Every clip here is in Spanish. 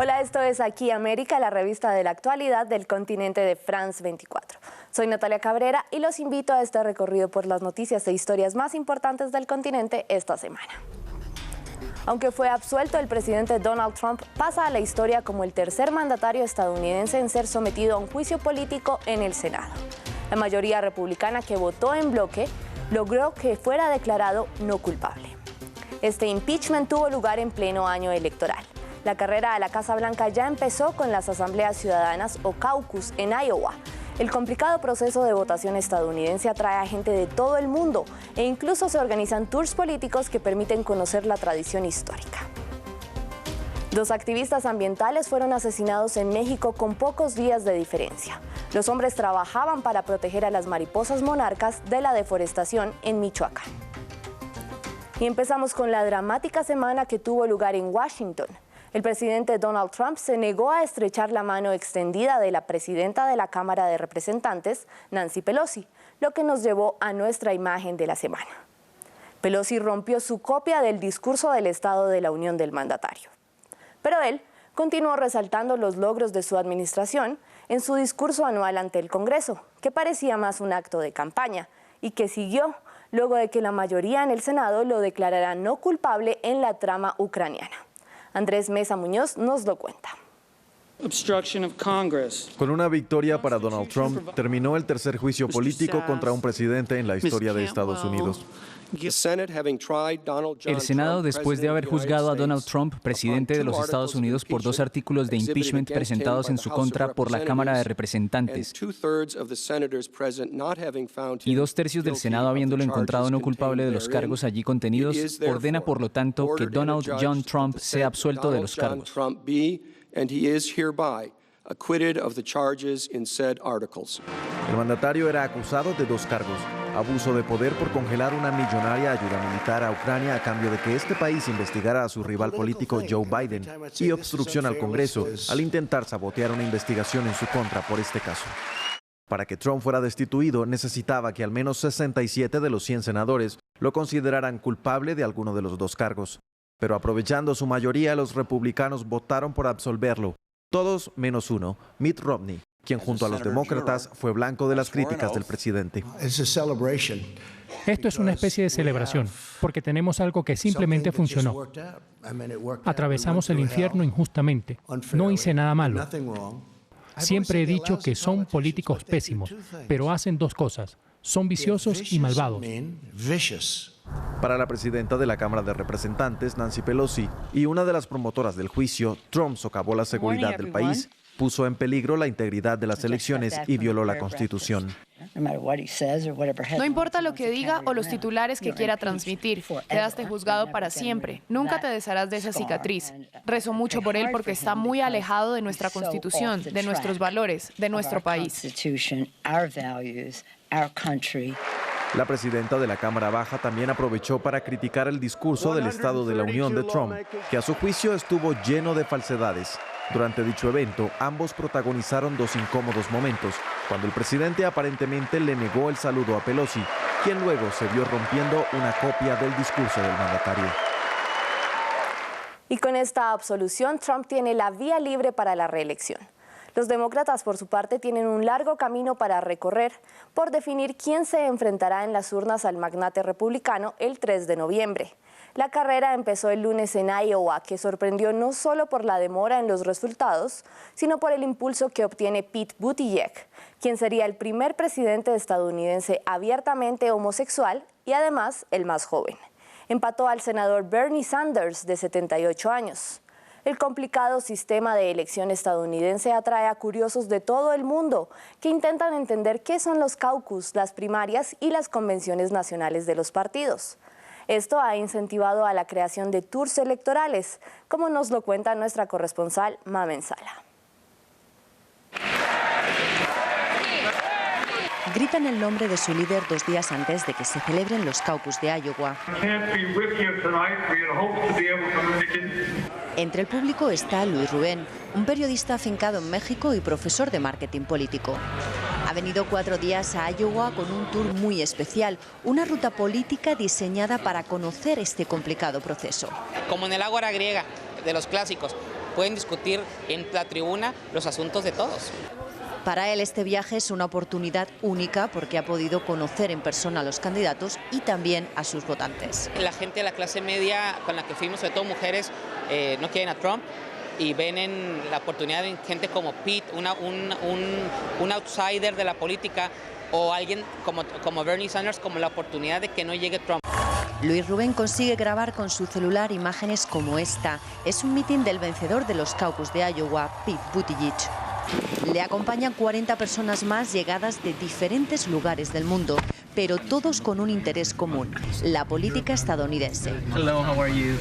Hola, esto es Aquí América, la revista de la actualidad del continente de France 24. Soy Natalia Cabrera y los invito a este recorrido por las noticias e historias más importantes del continente esta semana. Aunque fue absuelto, el presidente Donald Trump pasa a la historia como el tercer mandatario estadounidense en ser sometido a un juicio político en el Senado. La mayoría republicana que votó en bloque logró que fuera declarado no culpable. Este impeachment tuvo lugar en pleno año electoral. La carrera a la Casa Blanca ya empezó con las asambleas ciudadanas o caucus en Iowa. El complicado proceso de votación estadounidense atrae a gente de todo el mundo e incluso se organizan tours políticos que permiten conocer la tradición histórica. 2 activistas ambientales fueron asesinados en México con pocos días de diferencia. Los hombres trabajaban para proteger a las mariposas monarcas de la deforestación en Michoacán. Y empezamos con la dramática semana que tuvo lugar en Washington. El presidente Donald Trump se negó a estrechar la mano extendida de la presidenta de la Cámara de Representantes, Nancy Pelosi, lo que nos llevó a nuestra imagen de la semana. Pelosi rompió su copia del discurso del Estado de la Unión del mandatario. Pero él continuó resaltando los logros de su administración en su discurso anual ante el Congreso, que parecía más un acto de campaña y que siguió luego de que la mayoría en el Senado lo declarara no culpable en la trama ucraniana. Andrés Mesa Muñoz nos lo cuenta. Con una victoria para Donald Trump, terminó el tercer juicio político contra un presidente en la historia de Estados Unidos. El Senado, después de haber juzgado a Donald Trump, presidente de los Estados Unidos, por 2 artículos de impeachment presentados en su contra por la Cámara de Representantes, y 2/3 del Senado habiéndolo encontrado no culpable de los cargos allí contenidos, ordena por lo tanto que Donald John Trump sea absuelto de los cargos. El mandatario era acusado de 2 cargos: abuso de poder por congelar una millonaria ayuda militar a Ucrania a cambio de que este país investigara a su rival político Joe Biden, y obstrucción al Congreso al intentar sabotear una investigación en su contra por este caso. Para que Trump fuera destituido, necesitaba que al menos 67 de los 100 senadores lo consideraran culpable de alguno de los 2 cargos. Pero aprovechando su mayoría, los republicanos votaron por absolverlo. Todos menos uno, Mitt Romney, quien junto a los demócratas fue blanco de las críticas del presidente. Esto es una especie de celebración, porque tenemos algo que simplemente funcionó. Atravesamos el infierno injustamente. No hice nada malo. Siempre he dicho que son políticos pésimos, pero hacen 2 cosas: son viciosos y malvados. Para la presidenta de la Cámara de Representantes, Nancy Pelosi, y una de las promotoras del juicio, Trump socavó la seguridad del país, puso en peligro la integridad de las elecciones y violó la Constitución. No importa lo que diga o los titulares que quiera transmitir, quedaste juzgado para siempre. Nunca te desharás de esa cicatriz. Rezo mucho por él porque está muy alejado de nuestra Constitución, de nuestros valores, de nuestro país. La presidenta de la Cámara Baja también aprovechó para criticar el discurso del Estado de la Unión de Trump, que a su juicio estuvo lleno de falsedades. Durante dicho evento, ambos protagonizaron 2 incómodos momentos, cuando el presidente aparentemente le negó el saludo a Pelosi, quien luego se vio rompiendo una copia del discurso del mandatario. Y con esta absolución, Trump tiene la vía libre para la reelección. Los demócratas, por su parte, tienen un largo camino para recorrer por definir quién se enfrentará en las urnas al magnate republicano el 3 de noviembre. La carrera empezó el lunes en Iowa, que sorprendió no solo por la demora en los resultados, sino por el impulso que obtiene Pete Buttigieg, quien sería el primer presidente estadounidense abiertamente homosexual y además el más joven. Empató al senador Bernie Sanders, de 78 años. El complicado sistema de elección estadounidense atrae a curiosos de todo el mundo que intentan entender qué son los caucus, las primarias y las convenciones nacionales de los partidos. Esto ha incentivado a la creación de tours electorales, como nos lo cuenta nuestra corresponsal Mamen Sala. Gritan el nombre de su líder 2 días antes de que se celebren los caucus de Iowa. Entre el público está Luis Rubén, un periodista afincado en México y profesor de marketing político. Ha venido 4 días a Iowa con un tour muy especial, una ruta política diseñada para conocer este complicado proceso. Como en el ágora griega, de los clásicos, pueden discutir en la tribuna los asuntos de todos. Para él este viaje es una oportunidad única porque ha podido conocer en persona a los candidatos y también a sus votantes. La gente de la clase media con la que fuimos, sobre todo mujeres, no quieren a Trump y ven en la oportunidad de gente como Pete, un outsider de la política, o alguien como Bernie Sanders, como la oportunidad de que no llegue Trump. Luis Rubén consigue grabar con su celular imágenes como esta. Es un mitin del vencedor de los caucus de Iowa, Pete Buttigieg. Le acompañan 40 personas más llegadas de diferentes lugares del mundo, pero todos con un interés común, la política estadounidense. Hello, how are you?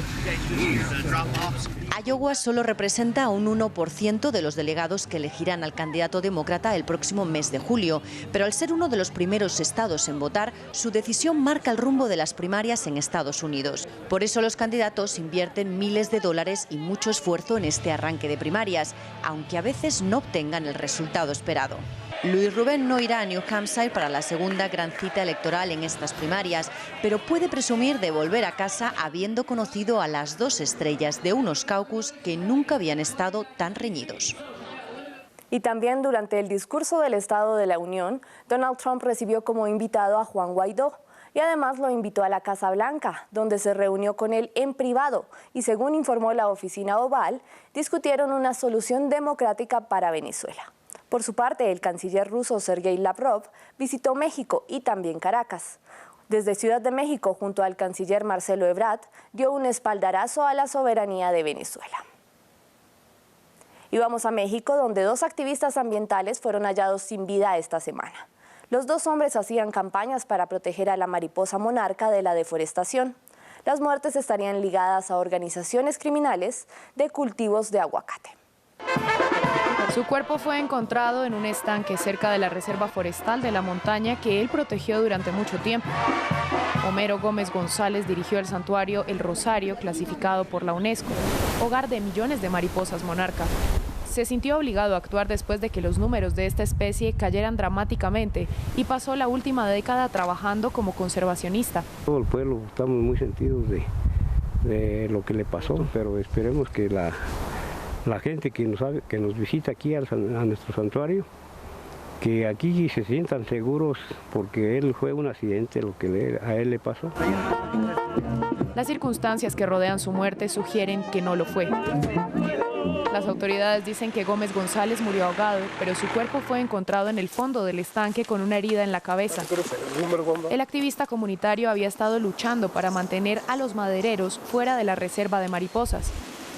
Iowa solo representa un 1% de los delegados que elegirán al candidato demócrata el próximo mes de julio, pero al ser uno de los primeros estados en votar, su decisión marca el rumbo de las primarias en Estados Unidos. Por eso los candidatos invierten miles de dólares y mucho esfuerzo en este arranque de primarias, aunque a veces no obtengan el resultado esperado. Luis Rubén no irá a New Hampshire para la segunda gran cita electoral en estas primarias, pero puede presumir de volver a casa habiendo conocido a las dos estrellas de unos caucus que nunca habían estado tan reñidos. Y también durante el discurso del Estado de la Unión, Donald Trump recibió como invitado a Juan Guaidó y además lo invitó a la Casa Blanca, donde se reunió con él en privado y, según informó la Oficina Oval, discutieron una solución democrática para Venezuela. Por su parte, el canciller ruso Sergei Lavrov visitó México y también Caracas. Desde Ciudad de México, junto al canciller Marcelo Ebrard, dio un espaldarazo a la soberanía de Venezuela. Y vamos a México, donde 2 activistas ambientales fueron hallados sin vida esta semana. Los 2 hombres hacían campañas para proteger a la mariposa monarca de la deforestación. Las muertes estarían ligadas a organizaciones criminales de cultivos de aguacate. Su cuerpo fue encontrado en un estanque cerca de la reserva forestal de la montaña que él protegió durante mucho tiempo. Homero Gómez González dirigió el santuario El Rosario, clasificado por la UNESCO, hogar de millones de mariposas monarca. Se sintió obligado a actuar después de que los números de esta especie cayeran dramáticamente y pasó la última década trabajando como conservacionista. Todo el pueblo estamos muy sentidos de lo que le pasó, pero esperemos que la gente que nos visita aquí a nuestro santuario, que aquí se sientan seguros porque él fue un accidente lo que a él le pasó. Las circunstancias que rodean su muerte sugieren que no lo fue. Las autoridades dicen que Gómez González murió ahogado, pero su cuerpo fue encontrado en el fondo del estanque con una herida en la cabeza. El activista comunitario había estado luchando para mantener a los madereros fuera de la reserva de mariposas.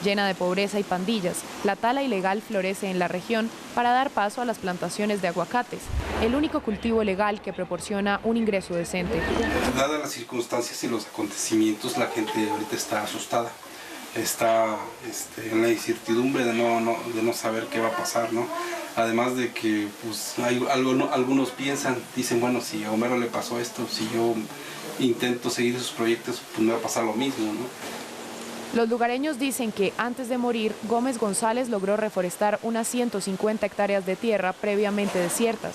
Llena de pobreza y pandillas, la tala ilegal florece en la región para dar paso a las plantaciones de aguacates, el único cultivo legal que proporciona un ingreso decente. Dadas las circunstancias y los acontecimientos, la gente ahorita está asustada, está en la incertidumbre de no saber qué va a pasar, ¿no? Además de que pues, algunos dicen, bueno, si a Homero le pasó esto, si yo intento seguir sus proyectos, pues me va a pasar lo mismo, ¿no? Los lugareños dicen que antes de morir, Gómez González logró reforestar unas 150 hectáreas de tierra previamente desiertas.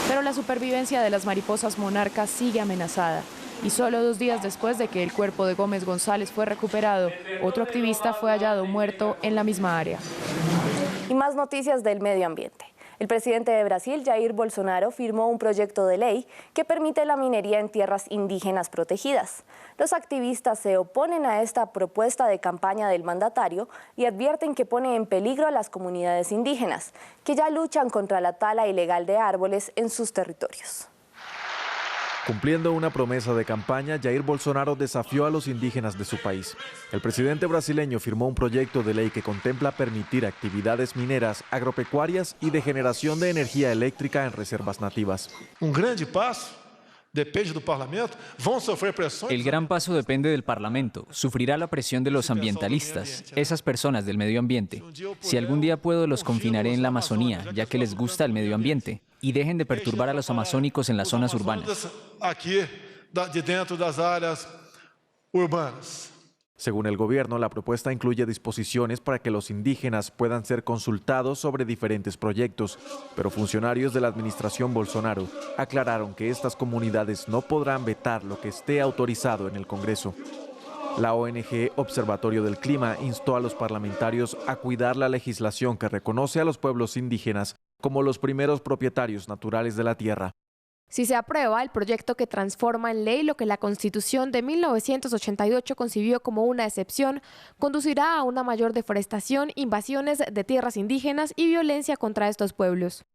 Pero la supervivencia de las mariposas monarcas sigue amenazada. Y solo 2 días después de que el cuerpo de Gómez González fue recuperado, otro activista fue hallado muerto en la misma área. Y más noticias del medio ambiente. El presidente de Brasil, Jair Bolsonaro, firmó un proyecto de ley que permite la minería en tierras indígenas protegidas. Los activistas se oponen a esta propuesta de campaña del mandatario y advierten que pone en peligro a las comunidades indígenas, que ya luchan contra la tala ilegal de árboles en sus territorios. Cumpliendo una promesa de campaña, Jair Bolsonaro desafió a los indígenas de su país. El presidente brasileño firmó un proyecto de ley que contempla permitir actividades mineras, agropecuarias y de generación de energía eléctrica en reservas nativas. Un grande paso. Depende del Parlamento, van sufrir presiones. El gran paso depende del Parlamento. Sufrirá la presión de los ambientalistas, esas personas del medio ambiente. Si algún día puedo, los confinaré en la Amazonía, ya que les gusta el medio ambiente. Y dejen de perturbar a los amazónicos en las zonas urbanas. Aquí, de dentro de las áreas urbanas. Según el gobierno, la propuesta incluye disposiciones para que los indígenas puedan ser consultados sobre diferentes proyectos, pero funcionarios de la administración Bolsonaro aclararon que estas comunidades no podrán vetar lo que esté autorizado en el Congreso. La ONG Observatorio del Clima instó a los parlamentarios a cuidar la legislación que reconoce a los pueblos indígenas como los primeros propietarios naturales de la tierra. Si se aprueba, el proyecto que transforma en ley lo que la Constitución de 1988 concibió como una excepción, conducirá a una mayor deforestación, invasiones de tierras indígenas y violencia contra estos pueblos.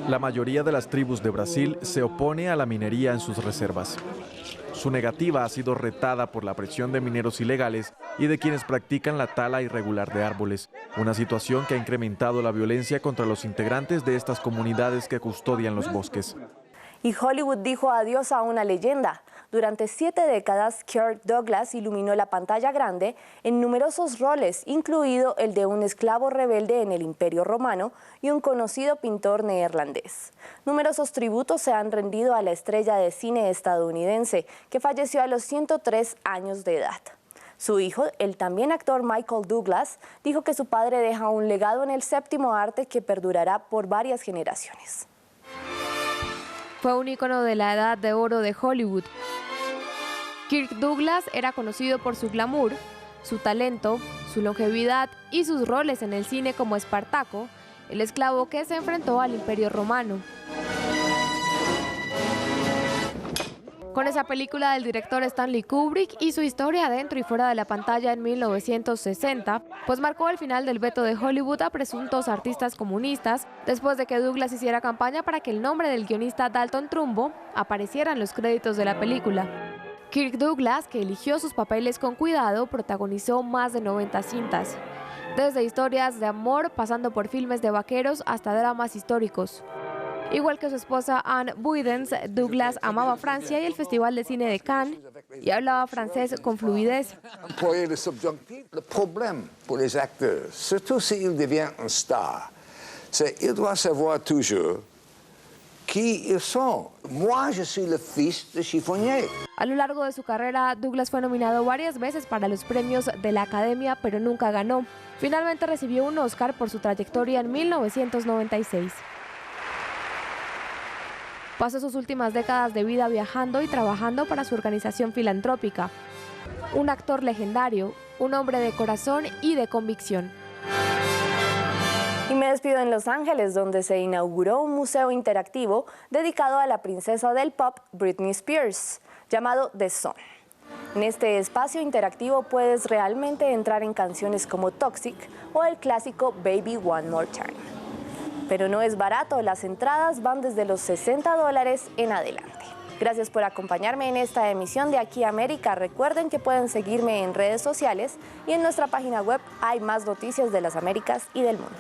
La mayoría de las tribus de Brasil se opone a la minería en sus reservas. Su negativa ha sido retada por la presión de mineros ilegales y de quienes practican la tala irregular de árboles, una situación que ha incrementado la violencia contra los integrantes de estas comunidades que custodian los bosques. Y Hollywood dijo adiós a una leyenda. Durante 7 décadas, Kirk Douglas iluminó la pantalla grande en numerosos roles, incluido el de un esclavo rebelde en el Imperio Romano y un conocido pintor neerlandés. Numerosos tributos se han rendido a la estrella de cine estadounidense, que falleció a los 103 años de edad. Su hijo, el también actor Michael Douglas, dijo que su padre deja un legado en el séptimo arte que perdurará por varias generaciones. Fue un ícono de la edad de oro de Hollywood. Kirk Douglas era conocido por su glamour, su talento, su longevidad y sus roles en el cine como Espartaco, el esclavo que se enfrentó al Imperio Romano. Con esa película del director Stanley Kubrick y su historia dentro y fuera de la pantalla en 1960, pues marcó el final del veto de Hollywood a presuntos artistas comunistas, después de que Douglas hiciera campaña para que el nombre del guionista Dalton Trumbo apareciera en los créditos de la película. Kirk Douglas, que eligió sus papeles con cuidado, protagonizó más de 90 cintas, desde historias de amor, pasando por filmes de vaqueros hasta dramas históricos. Igual que su esposa Anne Buydens, Douglas amaba Francia y el Festival de Cine de Cannes y hablaba francés con fluidez. Le problème pour les acteurs, surtout s'ils deviennent une star, c'est qu'ils doivent savoir toujours qui ils sont. Moi, je suis le fils de chiffonnier. A lo largo de su carrera, Douglas fue nominado varias veces para los premios de la Academia, pero nunca ganó. Finalmente recibió un Oscar por su trayectoria en 1996. Pasó sus últimas décadas de vida viajando y trabajando para su organización filantrópica. Un actor legendario, un hombre de corazón y de convicción. Y me despido en Los Ángeles, donde se inauguró un museo interactivo dedicado a la princesa del pop Britney Spears, llamado The Sun. En este espacio interactivo puedes realmente entrar en canciones como Toxic o el clásico Baby One More Time. Pero no es barato, las entradas van desde los $60 en adelante. Gracias por acompañarme en esta emisión de Aquí América. Recuerden que pueden seguirme en redes sociales y en nuestra página web hay más noticias de las Américas y del mundo.